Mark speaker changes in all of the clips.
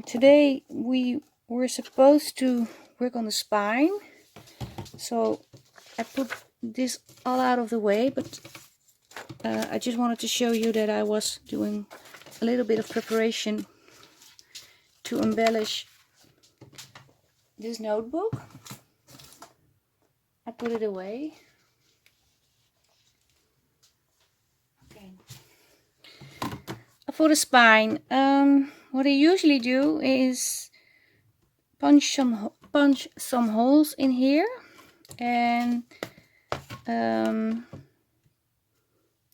Speaker 1: Today we were supposed to work on the spine, so I put this all out of the way, but I just wanted to show you that I was doing a little bit of preparation to embellish this notebook. I put it away. Okay. For the spine, what I usually do is punch some holes in here and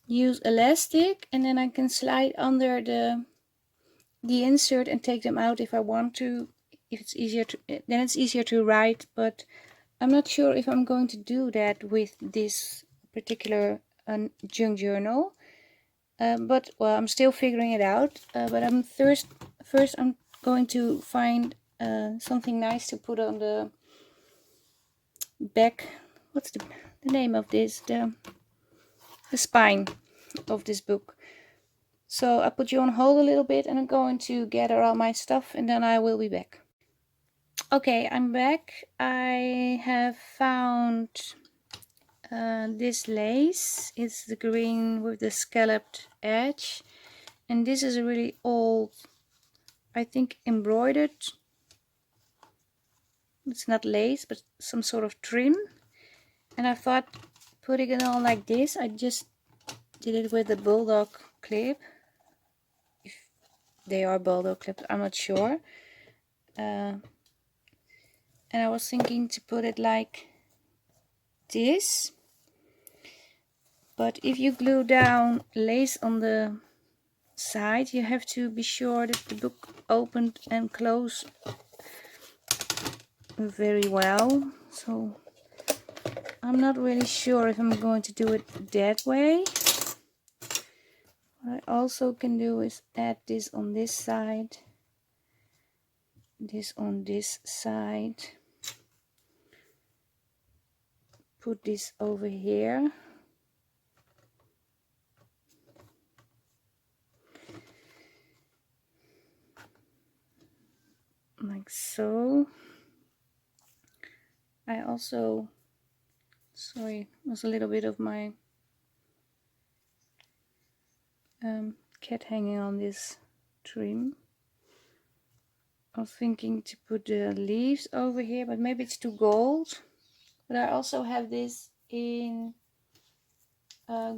Speaker 1: use elastic, and then I can slide under the insert and take them out if I want to. If it's easier to, then it's easier to write, but I'm not sure if I'm going to do that with this particular junk journal. But well, I'm still figuring it out. But I'm first I'm going to find something nice to put on the back. What's the name of this? The spine of this book. So I put you on hold a little bit, and I'm going to gather all my stuff, and then I will be back. Okay, I'm back. I have found this lace. It's the green with the scalloped edge, and this is a really old, I think, embroidered, it's not lace but some sort of trim, and I thought putting it on like this, I just did it with the bulldog clip. If they are bulldog clips, I'm not sure. And I was thinking to put it like this, but if you glue down lace on the side, you have to be sure that the book opened and closed very well. So I'm not really sure if I'm going to do it that way. What I also can do is add this on this side, this on this side, put this over here, like so. I also, sorry, there's a little bit of my cat hanging on this trim. I was thinking to put the leaves over here, but maybe it's too gold. But I also have this in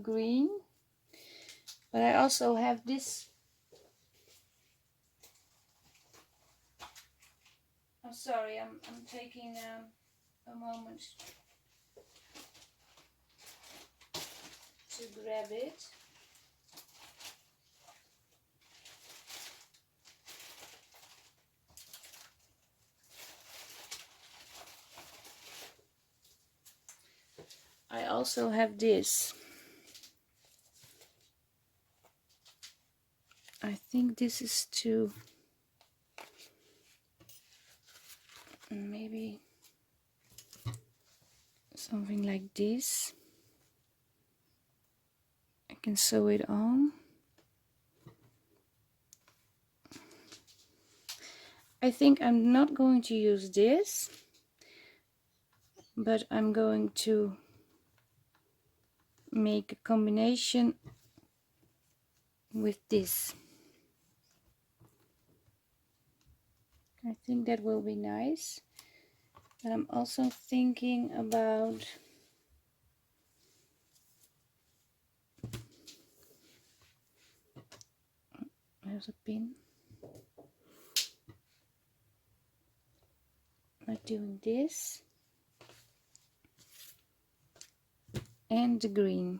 Speaker 1: green. But I also have this. I'm sorry, I'm taking a moment to grab it. I also have this. I think this is to maybe something like this. I can sew it on. I think I'm not going to use this, but I'm going to make a combination with this. I think that will be nice. But I'm also thinking about there's a pin. Like doing this and the green.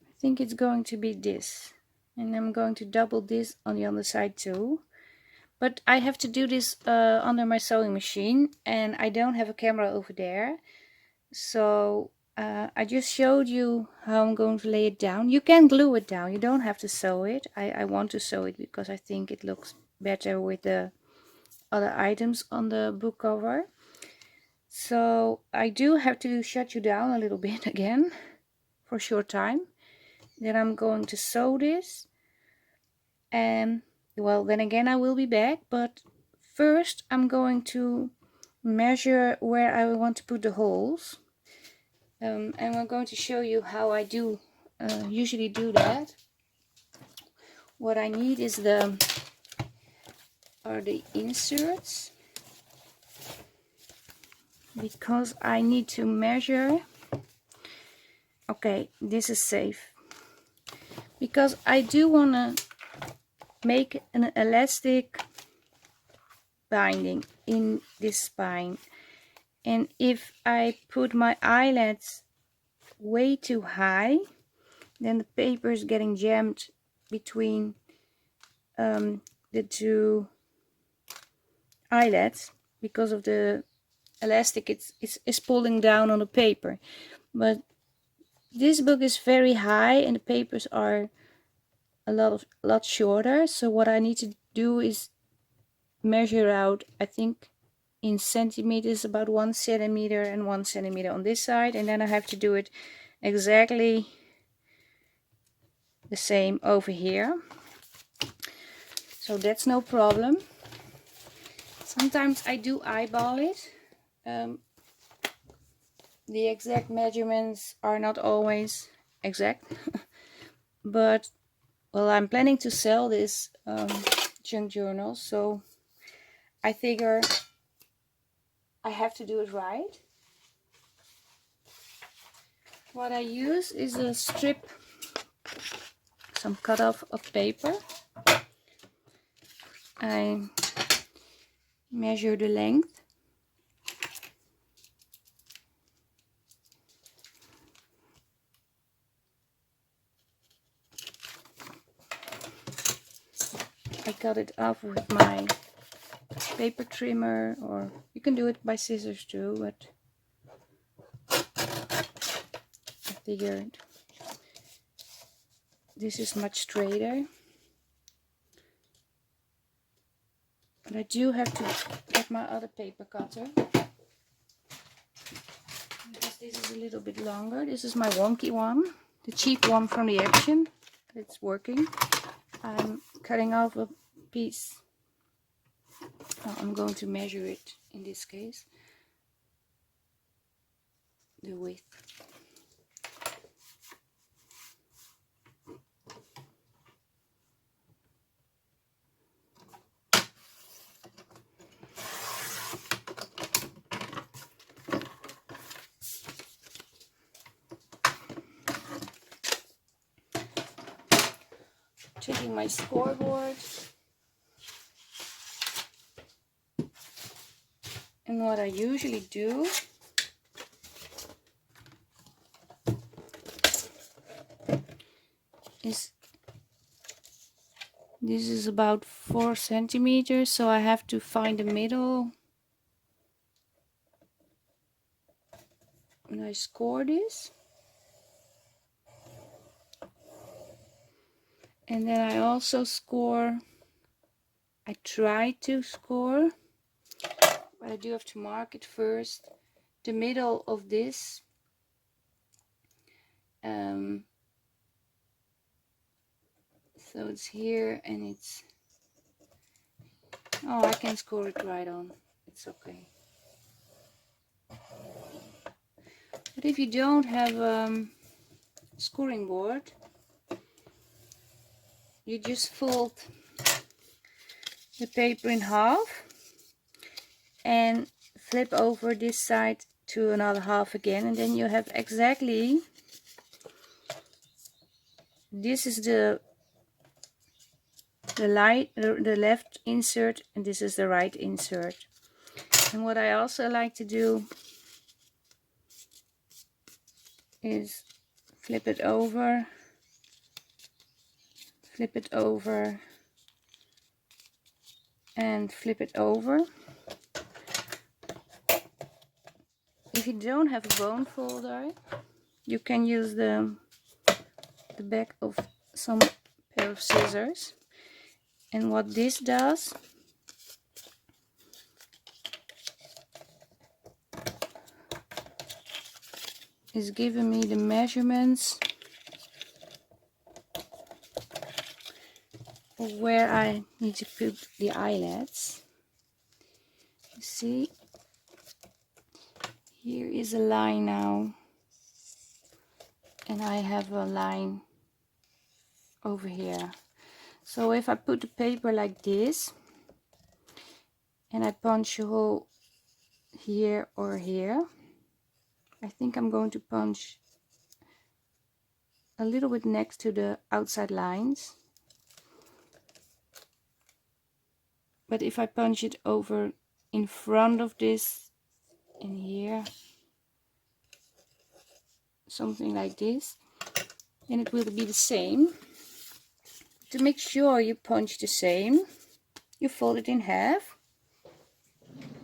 Speaker 1: I think it's going to be this, and I'm going to double this on the other side too. But I have to do this under my sewing machine, and I don't have a camera over there, so I just showed you how I'm going to lay it down. You can glue it down, you don't have to sew it. I want to sew it because I think it looks better with the other items on the book cover. So I do have to shut you down a little bit again for a short time. Then I'm going to sew this, and well, then again I will be back, but first I'm going to measure where I want to put the holes. And I'm going to show you how I do usually do that. What I need is the inserts, because I need to measure. Okay, this is safe, because I do want to make an elastic binding in this spine, and if I put my eyelets way too high, then the paper is getting jammed between the two eyelets because of the elastic. It's pulling down on the paper. But this book is very high and the papers are a lot shorter, so what I need to do is measure out, I think in centimeters, about 1 centimeter and 1 centimeter on this side, and then I have to do it exactly the same over here. So that's no problem. Sometimes I do eyeball it. The exact measurements are not always exact. But well, I'm planning to sell this junk journal, so I figure I have to do it right. What I use is a strip, some cut off of paper. I measure the length. I cut it off with my paper trimmer, or you can do it by scissors too, but I figured this is much straighter. But I do have to get my other paper cutter, because this is a little bit longer. This is my wonky one, the cheap one from the Action. It's working. I'm cutting off a piece. I'm going to measure it, in this case, the width. Taking my scoreboard, and what I usually do is, this is about 4 centimeters, so I have to find the middle when I score this. And then I also score, I try to score, but I do have to mark it first, the middle of this. So it's here, and it's, oh, I can score it right on, it's okay. But if you don't have a scoring board, you just fold the paper in half and flip over this side to another half again, and then you have exactly, this is the left insert, and this is the right insert. And what I also like to do is flip it over, and flip it over. If you don't have a bone folder, You can use the back of some pair of scissors. And what this does is giving me the measurements of where I need to put the eyelets. You see, here is a line now, and I have a line over here. So if I put the paper like this and I punch a hole here or here, I think I'm going to punch a little bit next to the outside lines. But if I punch it over in front of this in here, something like this, then it will be the same. To make sure you punch the same, you fold it in half.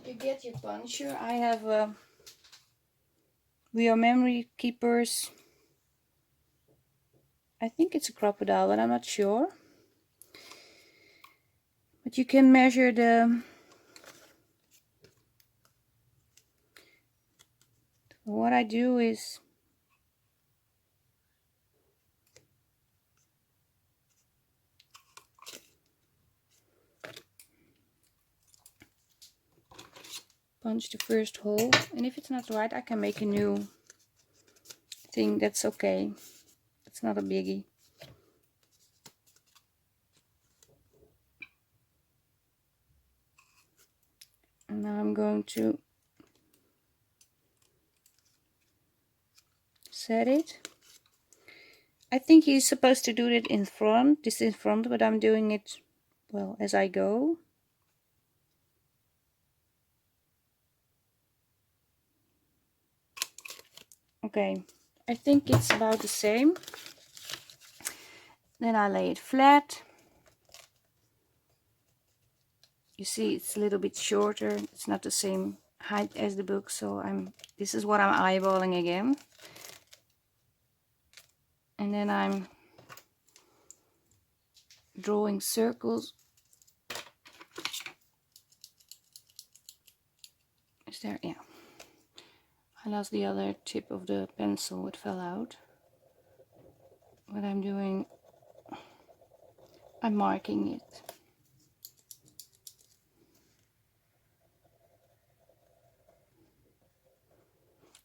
Speaker 1: You get your puncher. I have We Are Memory Keepers. I think it's a crocodile, but I'm not sure. But you can measure the what I do is punch the first hole, and if it's not right, I can make a new thing. That's okay. It's not a biggie. And now I'm going to set it. I think you're supposed to do it in front, this in front, but I'm doing it, well, as I go. Okay, I think it's about the same. Then I lay it flat. You see, it's a little bit shorter. It's not the same height as the book, so this is what I'm eyeballing again. And then I'm drawing circles. Is there? Yeah. I lost the other tip of the pencil, it fell out. What I'm doing, I'm marking it.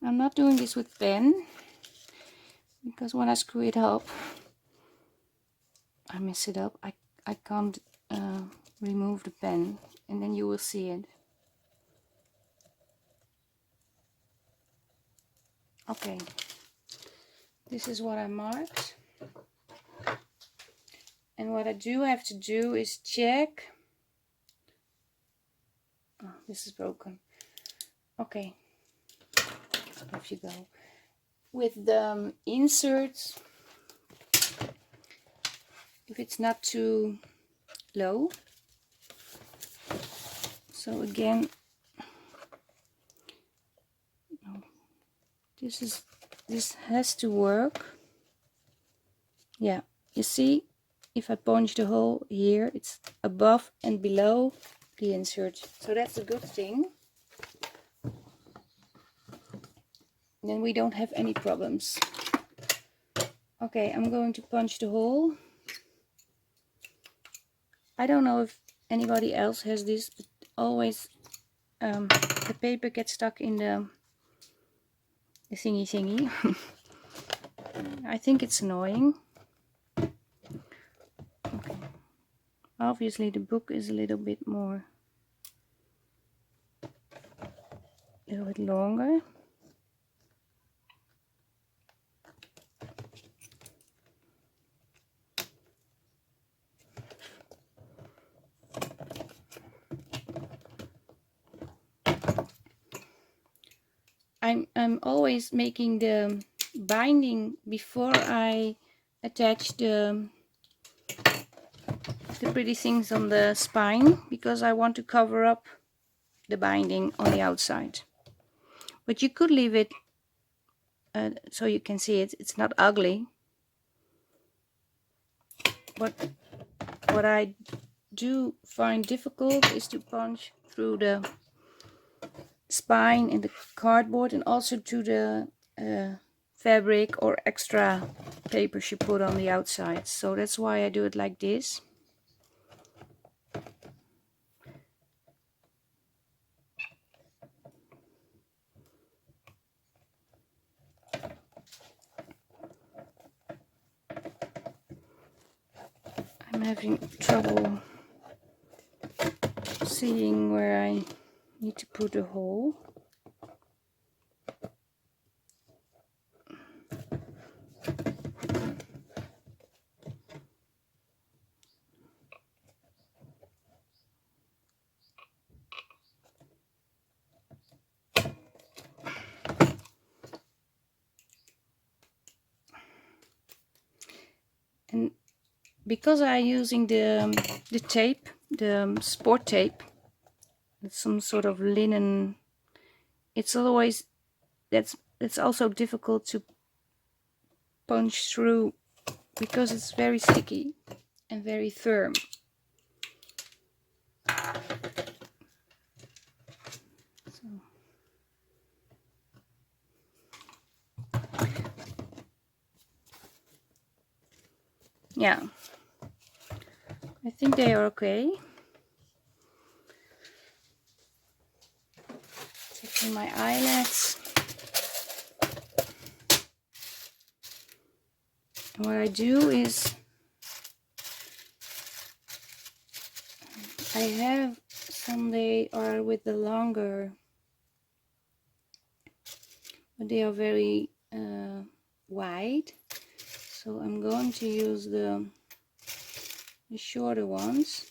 Speaker 1: I'm not doing this with pen, because when I screw it up, I mess it up. I can't remove the pen, and then you will see it. Okay, this is what I marked. And what I do have to do is check. Oh, this is broken. Okay, off you go. With the inserts, if it's not too low. So again, this has to work. Yeah, you see, if I punch the hole here, it's above and below the insert, so that's a good thing. Then we don't have any problems. Okay, I'm going to punch the hole. I don't know if anybody else has this, but always the paper gets stuck in the thingy. I think it's annoying. Okay. Obviously the book is a little bit longer. I'm always making the binding before I attach the pretty things on the spine, because I want to cover up the binding on the outside. But you could leave it so you can see it. It's not ugly. But what I do find difficult is to punch through the spine in the cardboard and also to the fabric or extra papers you put on the outside. So that's why I do it like this. I'm having trouble seeing where I need to put a hole. And because I'm using the tape, the sport tape, it's some sort of linen, it's always, it's also difficult to punch through because it's very sticky and very firm. So. Yeah, I think they are okay. Taking my eyelets. And what I do is I have some, they are with the longer, but they are very wide. So I'm going to use the shorter ones.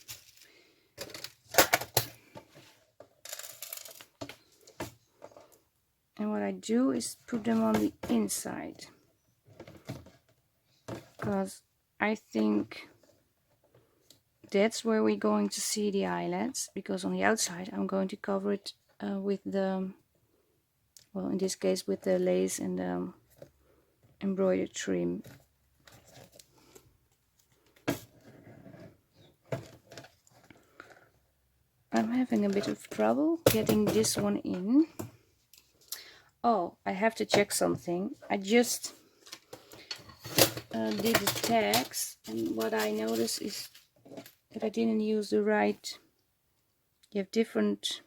Speaker 1: And what I do is put them on the inside, because I think that's where we're going to see the eyelets, because on the outside I'm going to cover it with the, well, in this case with the lace and the embroidered trim. I'm having a bit of trouble getting this one in. Oh, I have to check something. I just did the tags, and what I noticed is that I didn't use the right, you have different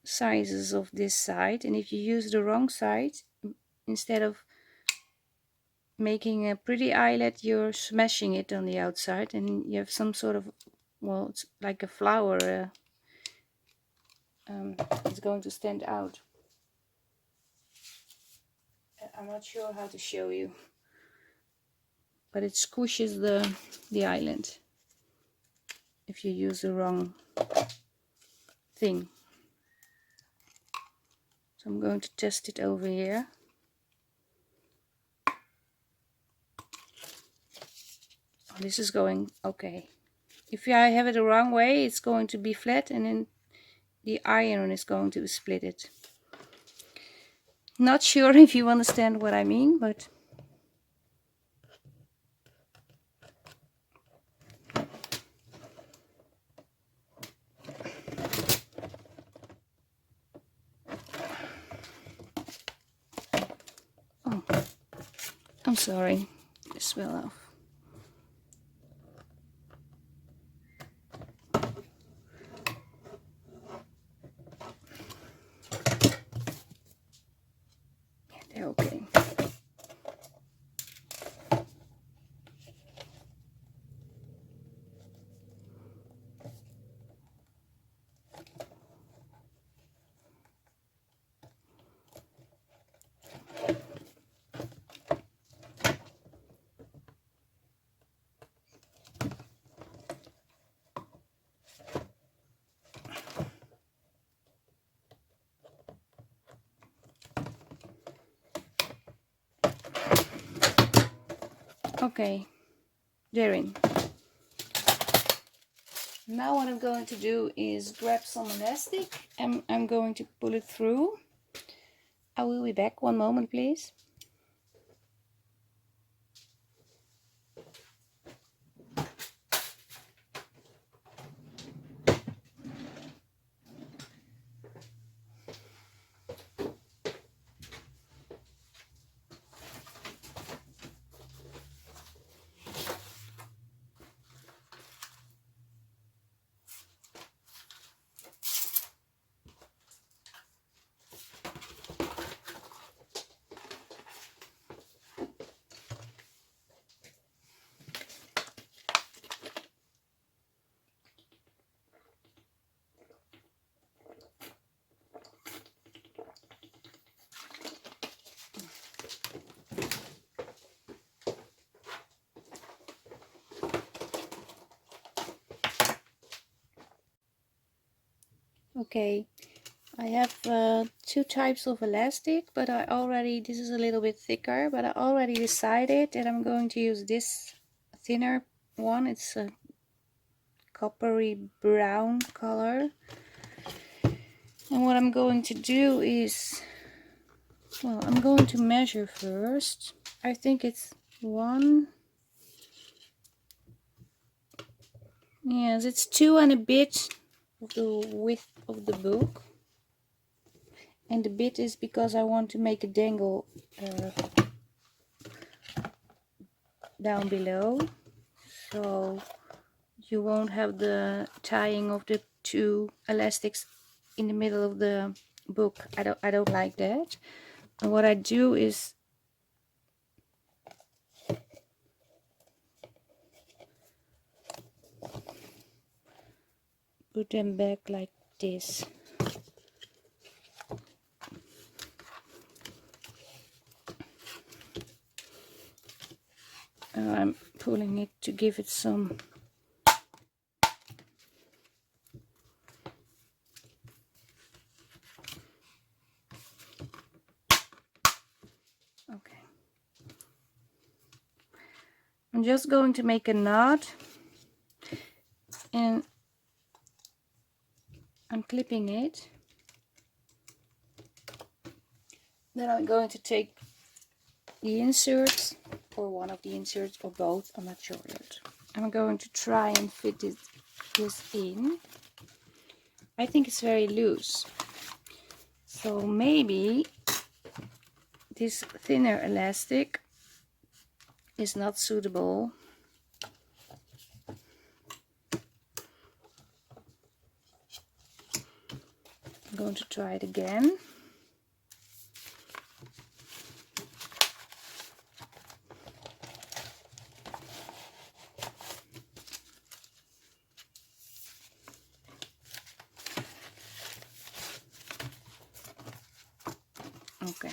Speaker 1: sizes of this side, and if you use the wrong side, instead of making a pretty eyelet, you're smashing it on the outside, and you have some sort of, well, it's like a flower. It's going to stand out. I'm not sure how to show you, but it squishes the eyelet if you use the wrong thing. So I'm going to test it over here. Oh, this is going okay. If I have it the wrong way, it's going to be flat, and then the iron is going to split it. Not sure if you understand what I mean, but oh, I'm sorry, this fell off. Yeah, they're okay. Okay, they're in. Now what I'm going to do is grab some elastic, and I'm going to pull it through, I will be back. One moment, please. Okay, I have two types of elastic, but this is a little bit thicker, but I already decided that I'm going to use this thinner one. It's a coppery brown color. And what I'm going to do is, well, I'm going to measure first. I think it's one. Yes, it's 2 and a bit of the width of the book. And the bit is because I want to make a dangle down below. So you won't have the tying of the two elastics in the middle of the book. I don't like that. And what I do is put them back like this. I'm pulling it to give it some okay. I'm just going to make a knot and I'm clipping it. Then I'm going to take the inserts, or one of the inserts, or both, I'm not sure yet. I'm going to try and fit this in. I think it's very loose, so maybe this thinner elastic is not suitable. I'm going to try it again. Okay.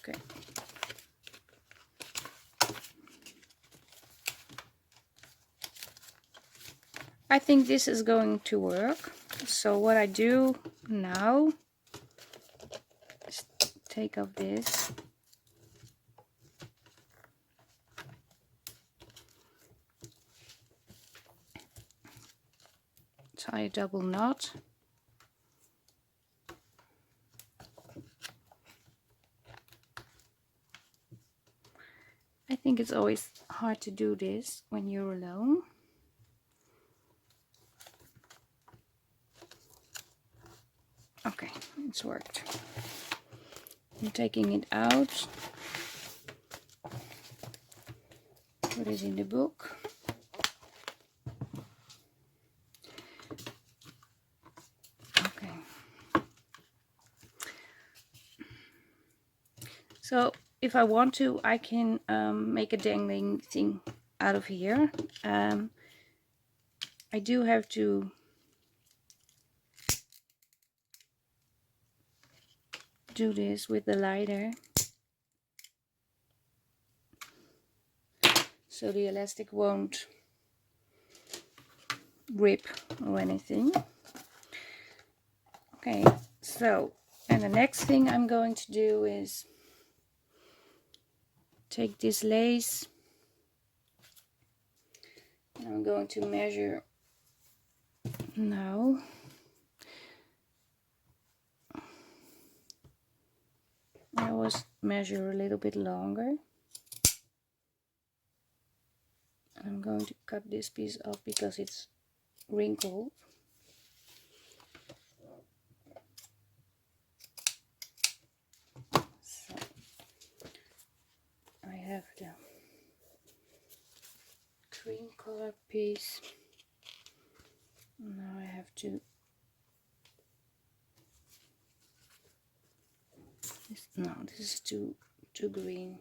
Speaker 1: Okay. I think this is going to work. So what I do now is take off this. Tie a double knot. I think it's always hard to do this when you're alone. Okay, it's worked. I'm taking it out. Put it in the book. Okay. So if I want to, I can make a dangling thing out of here. I do have to do this with the lighter, so the elastic won't rip or anything. Okay, so And the next thing I'm going to do is take this lace and I'm going to measure now. I always measure a little bit longer. I'm going to cut this piece off because it's wrinkled. So I have the cream color piece. Now I have to no, this is too green.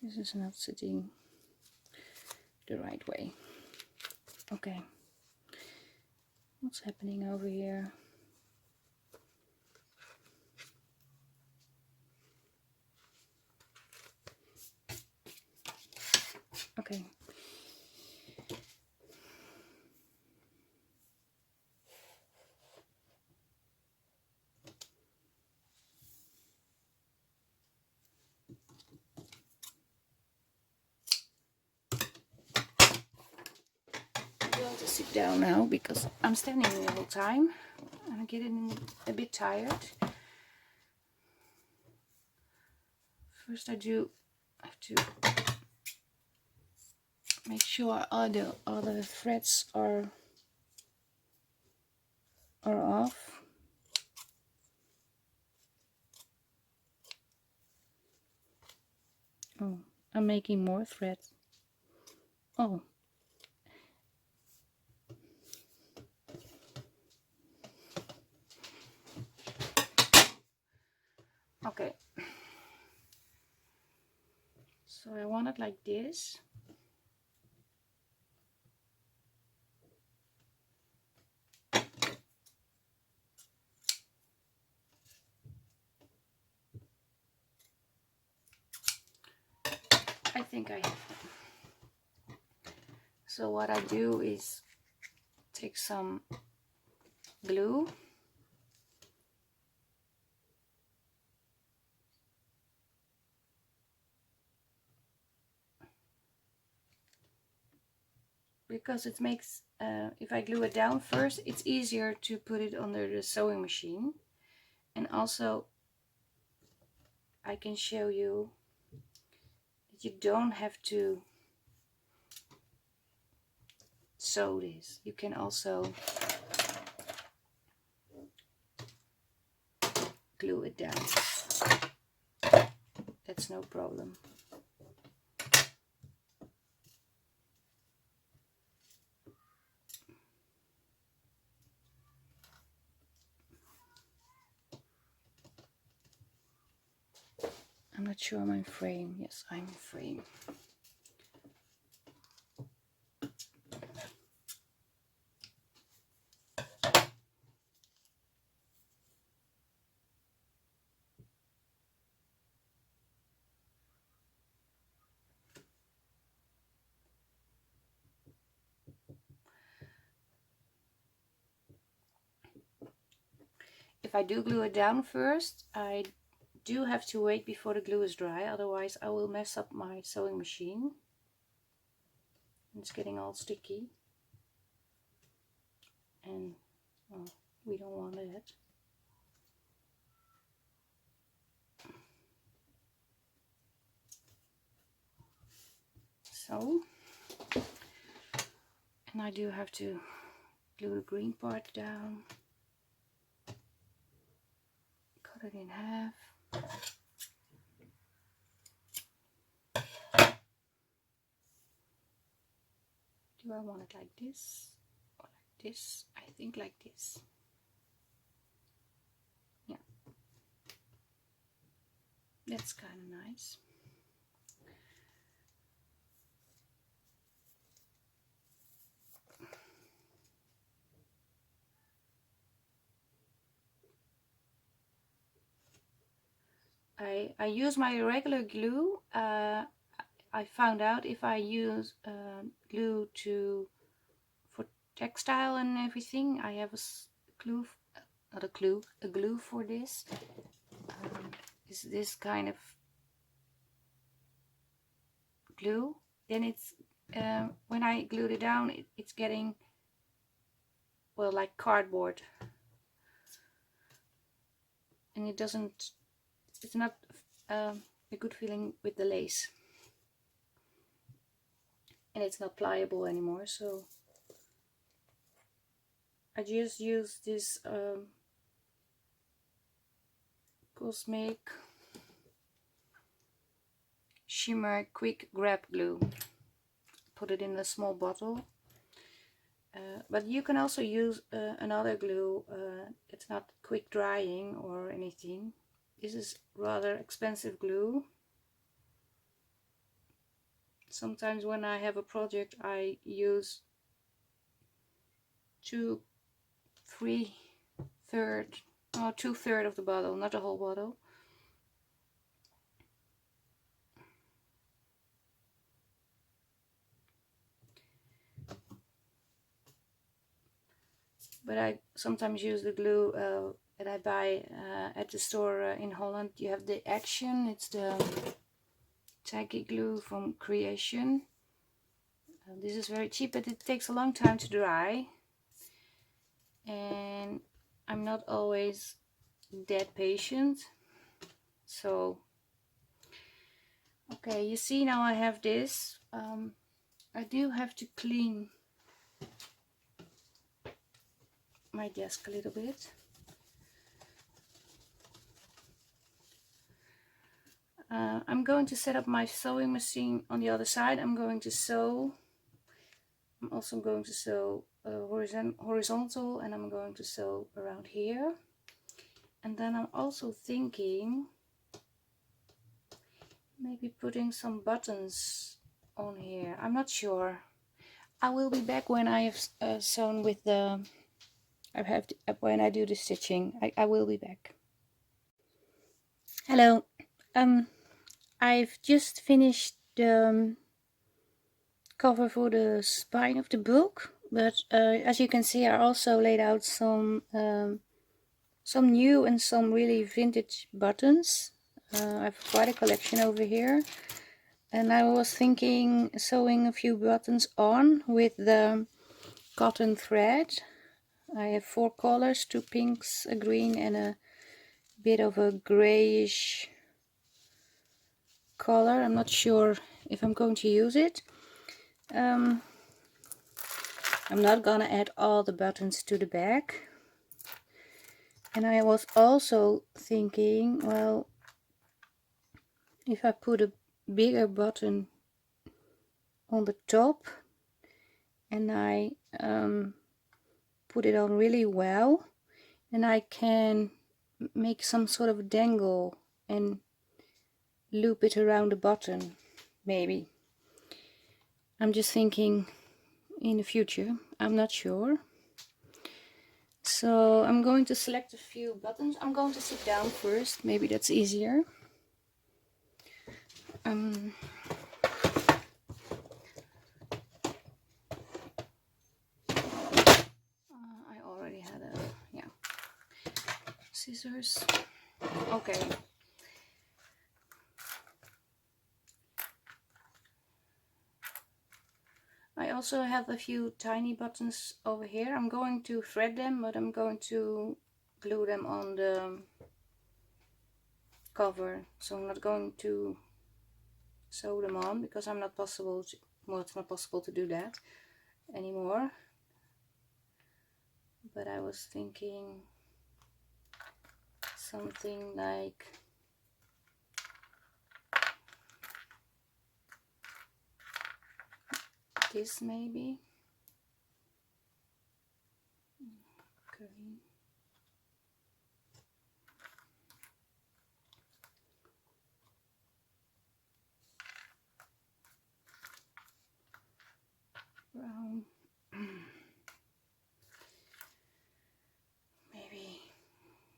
Speaker 1: This is not sitting the right way. Okay, what's happening over here? Okay. I'm going to sit down now because I'm standing the whole time. I'm getting a bit tired. First I have to make sure all the threads are off. Oh, I'm making more threads. Oh. Okay. So I want it like this. I think I have it. So what I do is take some glue. Because it makes, if I glue it down first, it's easier to put it under the sewing machine. And also, I can show you that you don't have to sew this. You can also glue it down. That's no problem. I'm not sure I'm in frame. Yes, I'm in frame. If I do glue it down first, I do have to wait before the glue is dry, otherwise I will mess up my sewing machine. It's getting all sticky. And well, we don't want that. So, and I do have to glue the green part down. Cut it in half. Do I want it like this or like this? I think like this. Yeah, that's kind of nice. I use my regular glue. I found out if I use glue for textile and everything, I have glue, not a glue, a glue for this. Is this kind of glue? Then it's when I glued it down, it's getting, well, like cardboard, and it's not a good feeling with the lace, and it's not pliable anymore. So I just use this Cosmic Shimmer Quick Grab Glue. Put it in a small bottle. But you can also use another glue. It's not quick drying or anything. This is rather expensive glue. Sometimes when I have a project, I use 2/3 of the bottle, not the whole bottle. But I sometimes use the glue that I buy at the store in Holland. You have the Action. It's the tacky glue from Creation. This is very cheap, but it takes a long time to dry. And I'm not always that patient. So, okay, you see now I have this. I do have to clean my desk a little bit. I'm going to set up my sewing machine on the other side. I'm going to sew. I'm also going to sew horizontal, and I'm going to sew around here. And then I'm also thinking maybe putting some buttons on here. I'm not sure. I will be back when I have sewn with the. When I do the stitching. I will be back. Hello. I've just finished the cover for the spine of the book, but as you can see, I also laid out some new and some really vintage buttons. I have quite a collection over here, and I was thinking sewing a few buttons on with the cotton thread. I have 4 colors, 2 pinks, a green, and a bit of a grayish color. I'm not sure if I'm going to use it. I'm not gonna add all the buttons to the back. And I was also thinking, well, if I put a bigger button on the top and I put it on really well, and I can make some sort of dangle and loop it around the button, maybe. I'm just thinking in the future, I'm not sure. So I'm going to select a few buttons. I'm going to sit down first, maybe that's easier. I already had scissors. Okay. I also have a few tiny buttons over here. I'm going to thread them, but I'm going to glue them on the cover. So I'm not going to sew them on because I'm not possible to, well, it's not possible to do that anymore. But I was thinking something like this, maybe. Green. Brown. Maybe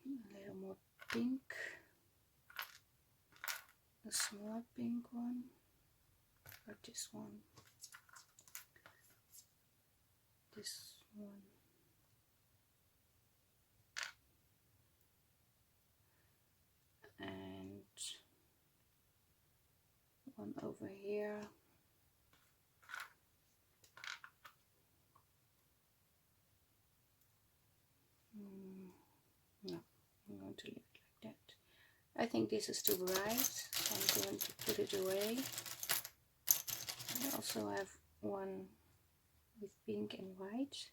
Speaker 1: a little more pink. A small pink one. this one, this one, and one over here. No, I'm going to leave it like that. I think this is too bright, so I'm going to put it away. I also have one with pink and white.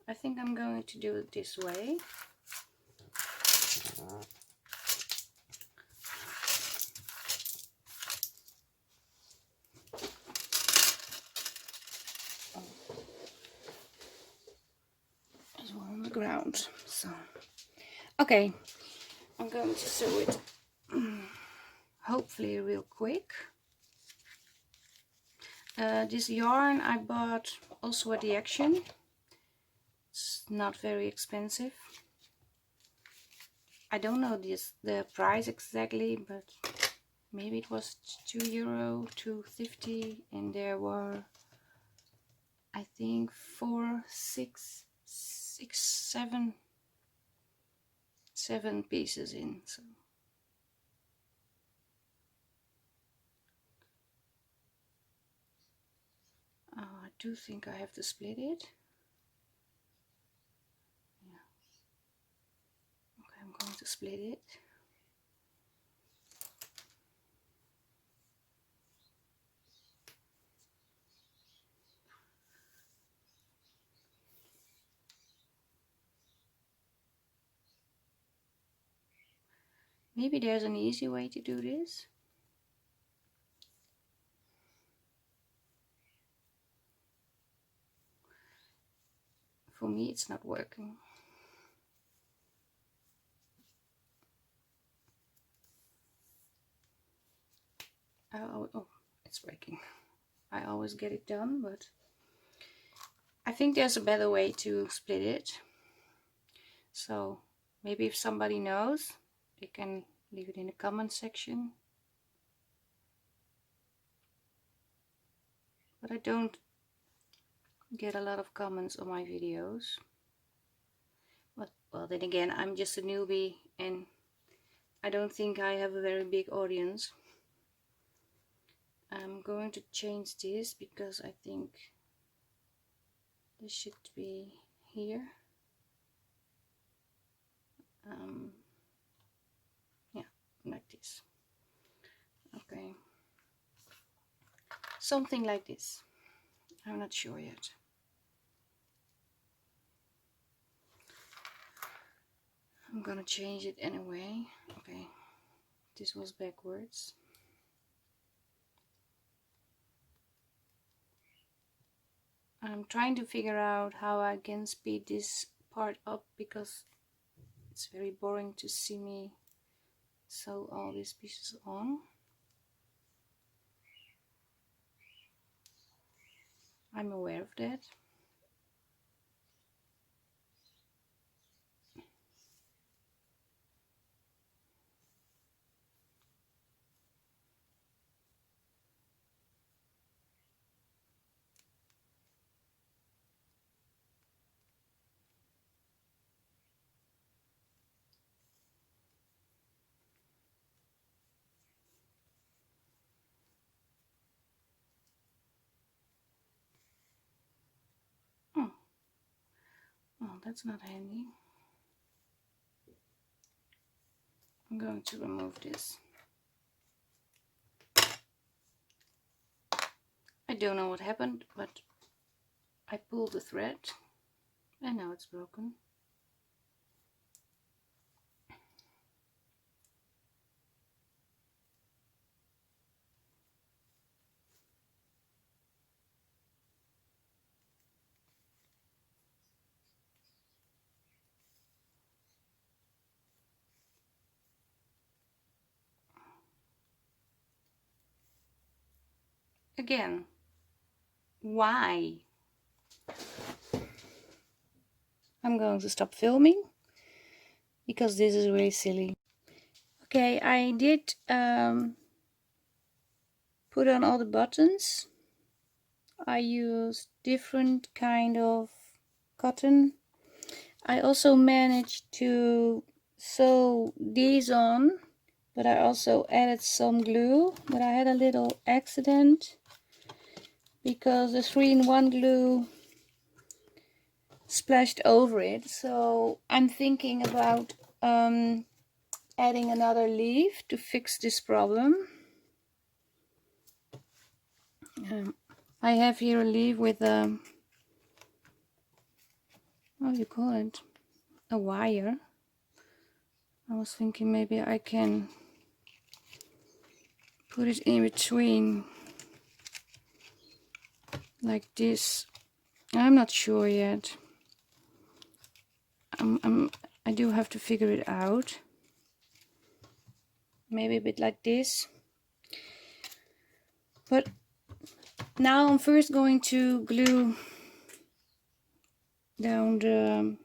Speaker 1: I think I'm going to do it this way. There's one on the ground. So, okay, I'm going to sew it hopefully real quick. This yarn I bought also at the Action. It's not very expensive. I don't know the price exactly, but maybe it was €2, €2.50, and there were, I think, 7 pieces in. So I do think I have to split it. Yeah. Okay, I'm going to split it. Maybe there's an easy way to do this. For me, it's not working. Oh, it's breaking. I always get it done, but I think there's a better way to split it. So maybe if somebody knows, they can leave it in the comment section. But I don't get a lot of comments on my videos. But, well, then again, I'm just a newbie and I don't think I have a very big audience. I'm going to change this because I think this should be here. Yeah, like this. Okay. Something like this. I'm not sure yet. I'm gonna change it anyway. Okay, this was backwards. I'm trying to figure out how I can speed this part up because it's very boring to see me sew all these pieces on. I'm aware of that. Oh, that's not handy. I'm going to remove this. I don't know what happened, but I pulled the thread and now it's broken. Again, why? I'm going to stop filming because this is really silly. Okay, I did put on all the buttons. I used different kind of cotton. I also managed to sew these on, but I also added some glue, but I had a little accident because the 3-in-1 glue splashed over it. So I'm thinking about adding another leaf to fix this problem. I have here a leaf with a, what do you call it, a wire. I was thinking maybe I can put it in between like this. I'm not sure yet. I do have to figure it out. Maybe a bit like this. But now I'm first going to glue down the,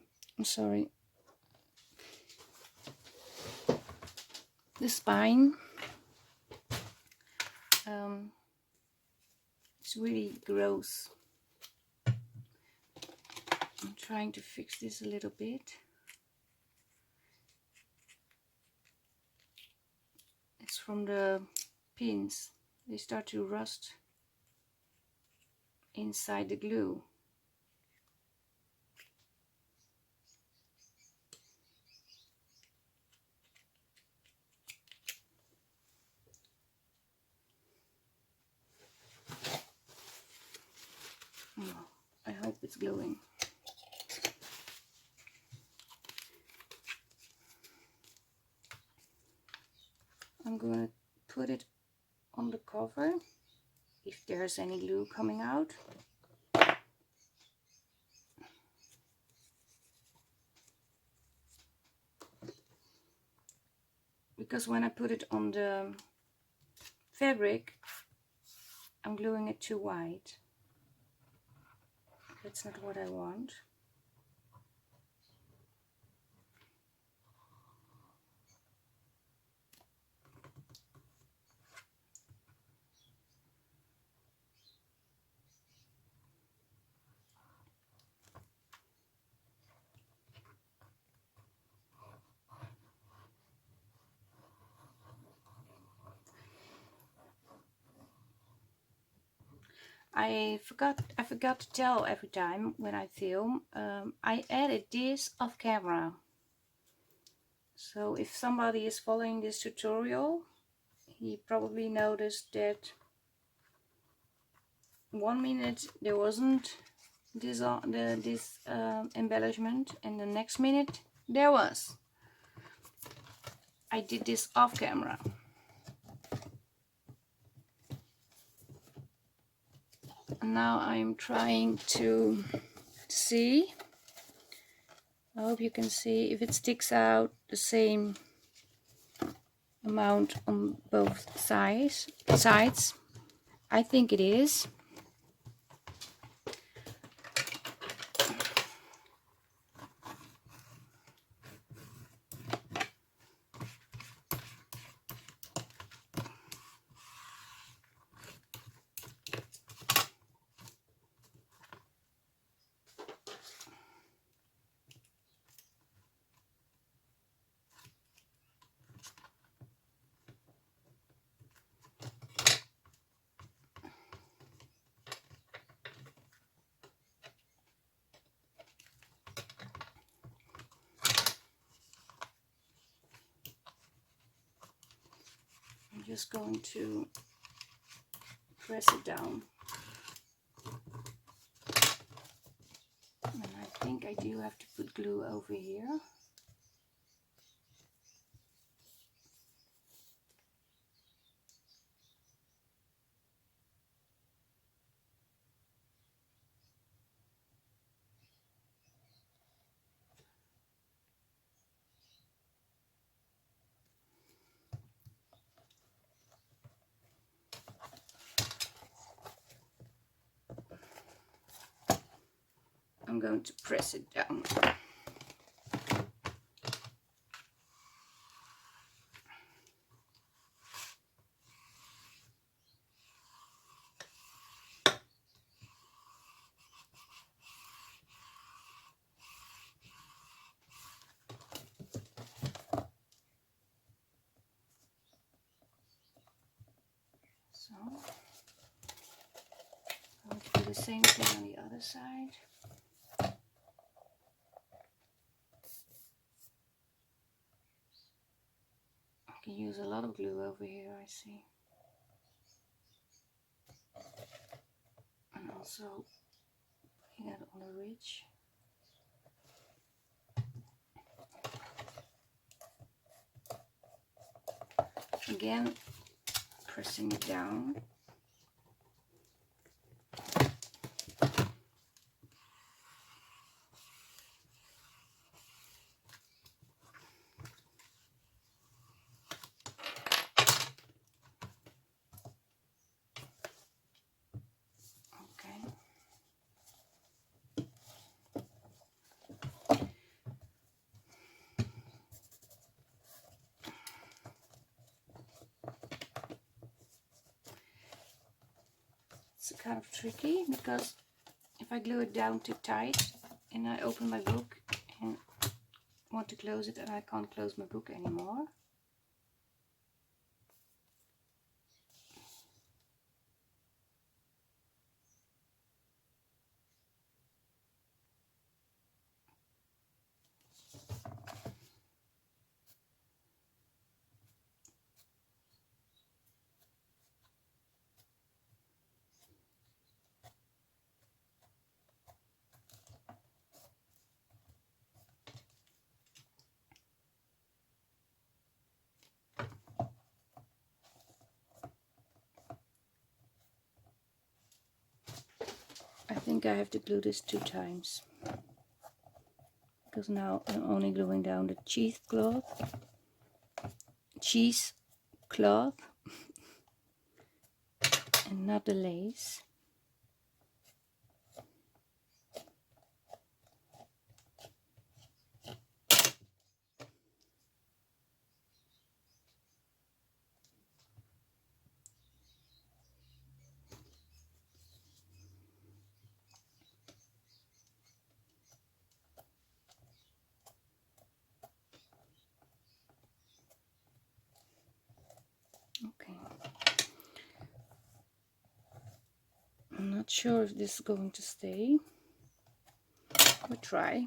Speaker 1: the spine. It's really gross. I'm trying to fix this a little bit. It's from the pins. They start to rust inside the glue. Oh, I hope it's gluing. I'm going to put it on the cover if there's any glue coming out. Because when I put it on the fabric, I'm gluing it too wide. That's not what I want. I forgot to tell every time when I film, I added this off camera. So if somebody is following this tutorial, he probably noticed that 1 minute there wasn't this embellishment, and the next minute there was. I did this off camera. And now I'm trying to see, I hope you can see, if it sticks out the same amount on both sides. I think it is. I'm just going to press it down. And I think I do have to put glue over here. I'm going to press it down. the same thing on the other side. I can use a lot of glue over here, I see. And also putting it on the ridge. Again, pressing it down. It's kind of tricky because if I glue it down too tight and I open my book and want to close it and I can't close my book anymore. I think I have to glue this 2 times because now I'm only gluing down the cheesecloth and not the lace. Okay. I'm not sure if this is going to stay. We'll try.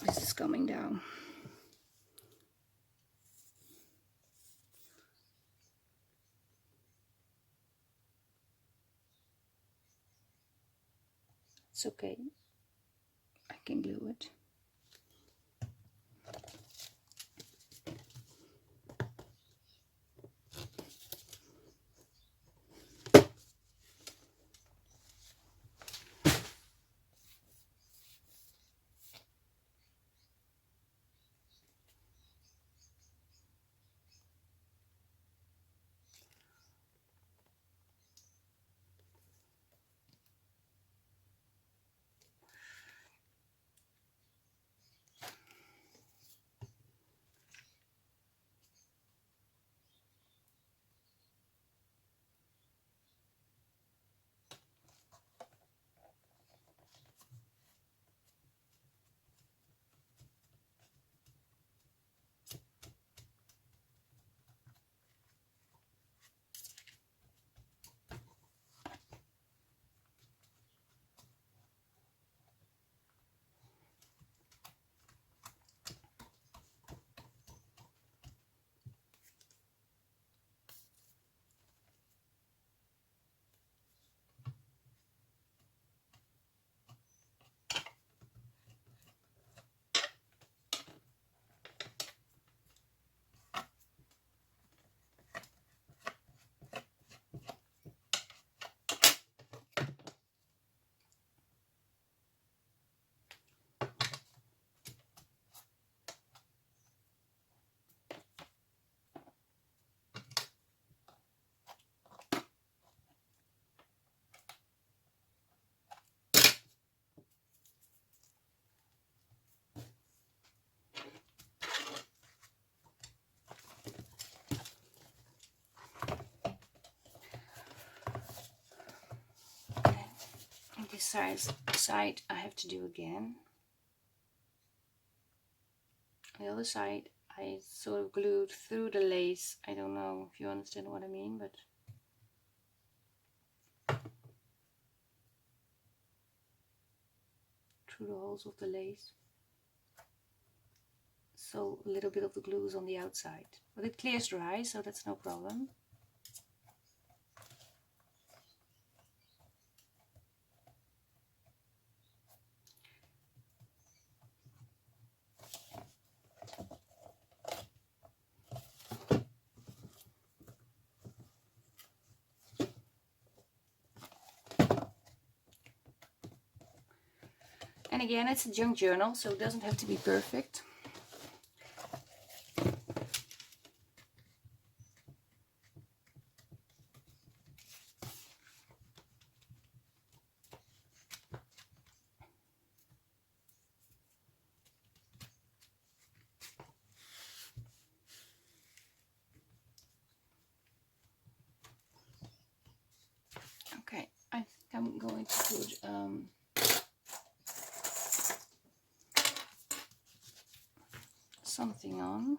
Speaker 1: This is coming down. It's okay. I can glue it. This side I have to do again. The other side I sort of glued through the lace. I don't know if you understand what I mean, but through the holes of the lace. So a little bit of the glue is on the outside, but it clears dry, so that's no problem. And again, it's a junk journal, so it doesn't have to be perfect. Okay, I think I'm going to put something on.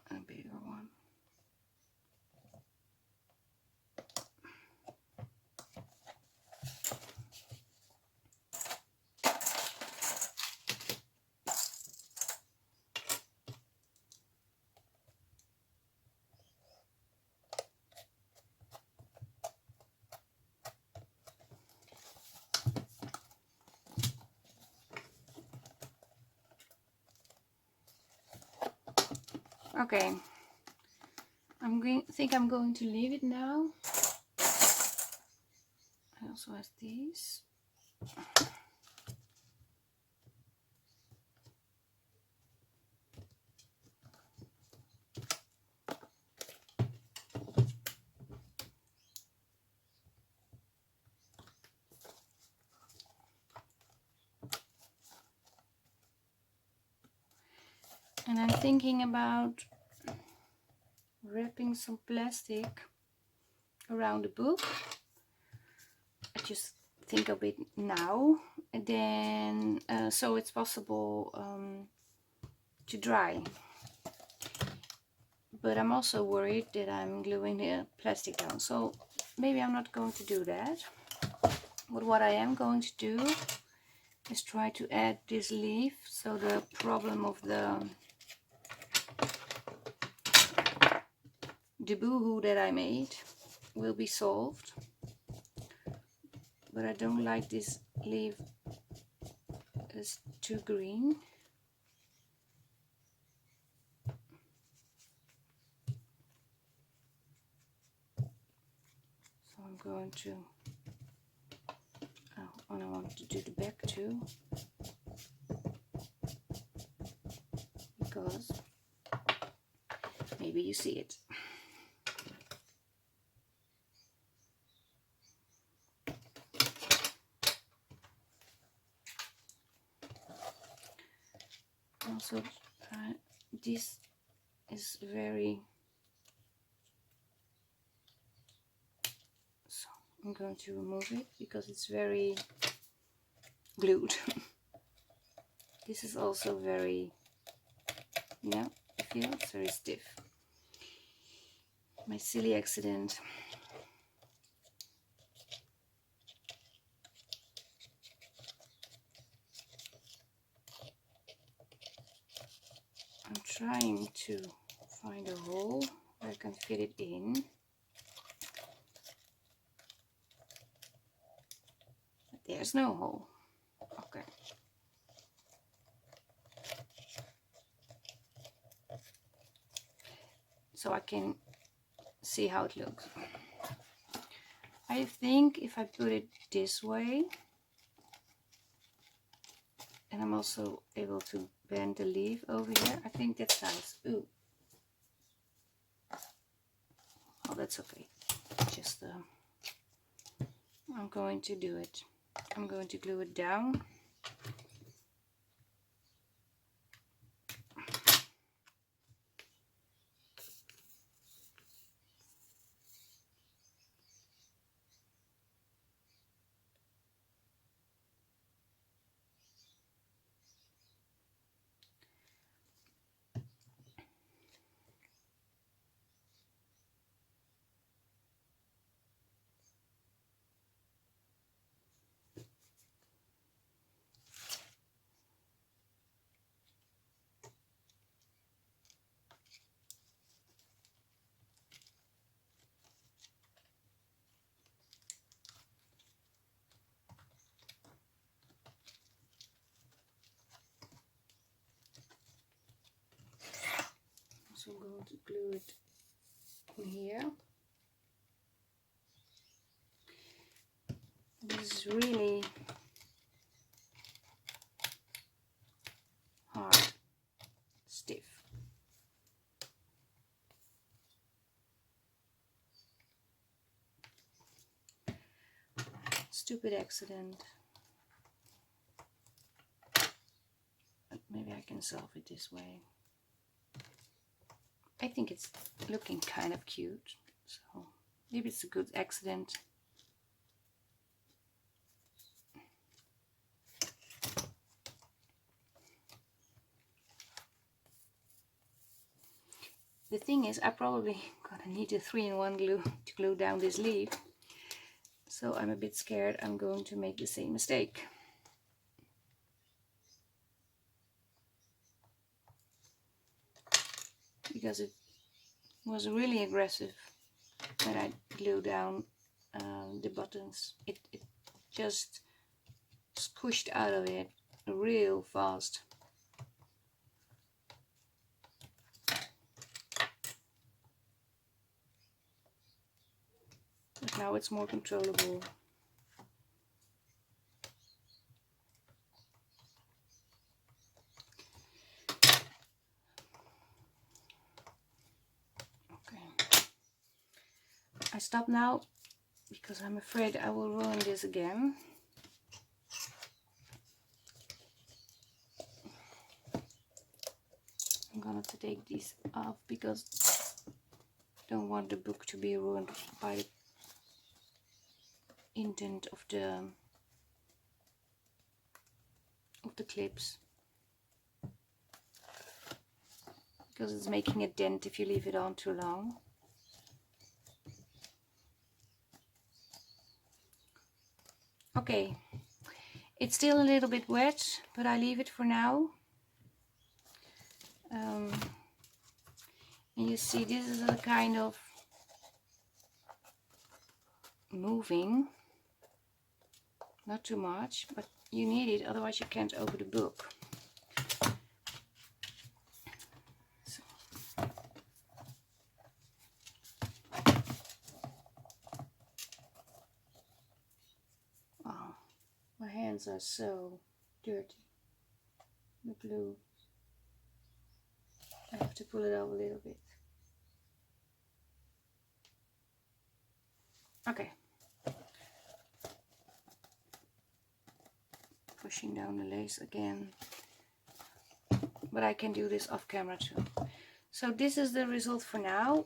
Speaker 1: A bigger one. Okay, think I'm going to leave it now. I also have these. And I'm thinking about wrapping some plastic around the book. I just think of it now, and then so it's possible to dry. But I'm also worried that I'm gluing the plastic down, so maybe I'm not going to do that. But what I am going to do is try to add this leaf, so the problem of the boohoo that I made will be solved. But I don't like this leaf, it's too green. So I'm going to, and I want to do the back too, because maybe you see it. Also, this is very, so I'm going to remove it because it's very glued. This is also very, yeah, I feel it's very stiff. My silly accident. I'm trying to find a hole where I can fit it in. But there's no hole. Okay. So I can see how it looks. I think if I put it this way, and I'm also able to bend the leaf over here, I think that's nice. Ooh. Oh, that's okay. Just I'm going to do it. I'm going to glue it down. want to glue it in here. This is really hard, stiff. Stupid accident. But maybe I can solve it this way. I think it's looking kind of cute, so maybe it's a good accident. The thing is, I probably gonna need a 3-in-1 glue to glue down this leaf, so I'm a bit scared I'm going to make the same mistake. Because it was really aggressive when I glued down the buttons. It just squished out of it real fast. But now it's more controllable. I stop now because I'm afraid I will ruin this again. I'm gonna take these off because I don't want the book to be ruined by the indent of the clips, because it's making a dent if you leave it on too long. Okay, it's still a little bit wet, but I leave it for now. And you see, this is a kind of moving, not too much, but you need it, otherwise you can't open the book. So. Oh, my hands are so dirty. The glue. I have to pull it out a little bit. Okay. Pushing down the lace again. But I can do this off camera too. So this is the result for now.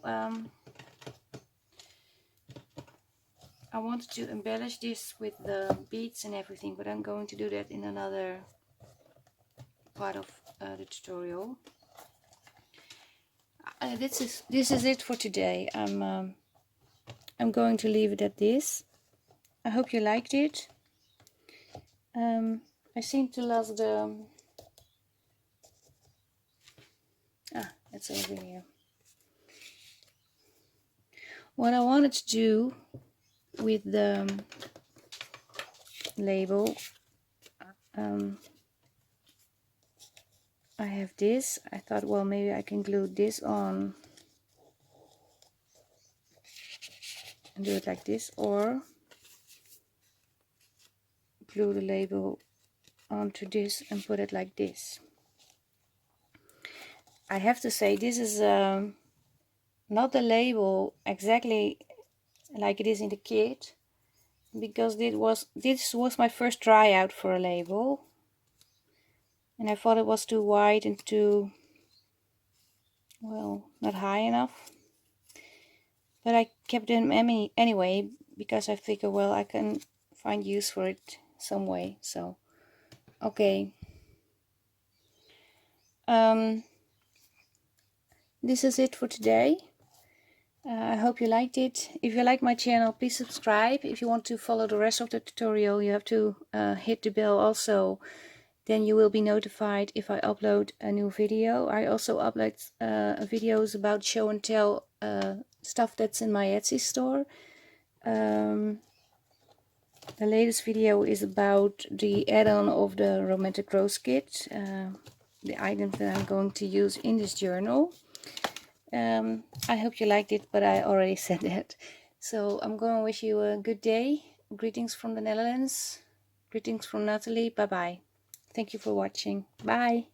Speaker 1: I wanted to embellish this with the beads and everything, but I'm going to do that in another part of the tutorial. This is it for today. I'm going to leave it at this. I hope you liked it. I seem to love the it's over here. What I wanted to do with the label, I have this. I thought, well, maybe I can glue this on and do it like this, or glue the label onto this and put it like this. I have to say, this is not the label exactly like it is in the kit, because this was my first tryout for a label, and I thought it was too wide and too, well, not high enough. But I kept them anyway, because I figured, well, I can find use for it some way. So, okay. This is it for today. I hope you liked it. If you like my channel, please subscribe. If you want to follow the rest of the tutorial, you have to hit the bell also. Then you will be notified if I upload a new video. I also upload videos about show and tell stuff that's in my Etsy store. The latest video is about the add-on of the Romatic Rose kit, the items that I'm going to use in this journal. I hope you liked it, but I already said that. So I'm going to wish you a good day. Greetings from the Netherlands. Greetings from Natalie. Bye bye. Thank you for watching. Bye.